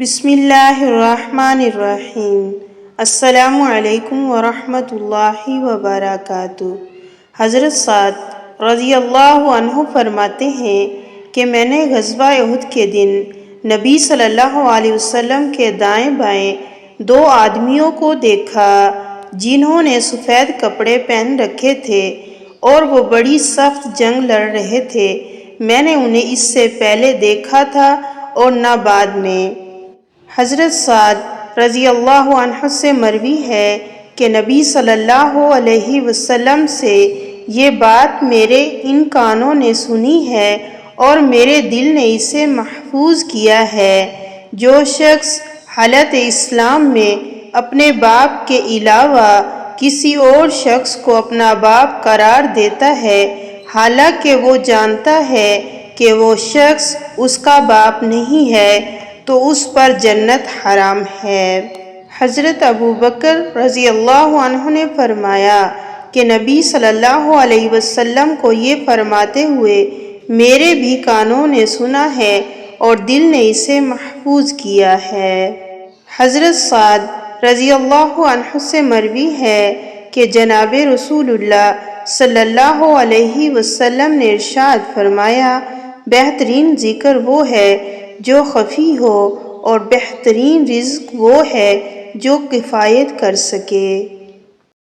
بسم اللہ الرحمن الرحیم۔ السلام علیکم ورحمۃ اللہ وبرکاتہ۔ حضرت سعد رضی اللہ عنہ فرماتے ہیں کہ میں نے غزوہ احد کے دن نبی صلی اللہ علیہ وسلم کے دائیں بائیں دو آدمیوں کو دیکھا جنہوں نے سفید کپڑے پہن رکھے تھے اور وہ بڑی سخت جنگ لڑ رہے تھے۔ میں نے انہیں اس سے پہلے دیکھا تھا اور نہ بعد میں۔ حضرت سعد رضی اللہ عنہ سے مروی ہے کہ نبی صلی اللہ علیہ وسلم سے یہ بات میرے ان کانوں نے سنی ہے اور میرے دل نے اسے محفوظ کیا ہے۔ جو شخص حالت اسلام میں اپنے باپ کے علاوہ کسی اور شخص کو اپنا باپ قرار دیتا ہے حالانکہ وہ جانتا ہے کہ وہ شخص اس کا باپ نہیں ہے تو اس پر جنت حرام ہے۔ حضرت ابوبکر رضی اللہ عنہ نے فرمایا کہ نبی صلی اللہ علیہ وسلم کو یہ فرماتے ہوئے میرے بھی کانوں نے سنا ہے اور دل نے اسے محفوظ کیا ہے۔ حضرت سعد رضی اللہ عنہ سے مروی ہے کہ جناب رسول اللہ صلی اللہ علیہ وسلم نے ارشاد فرمایا، بہترین ذکر وہ ہے جو خفی ہو اور بہترین رزق وہ ہے جو کفایت کر سکے۔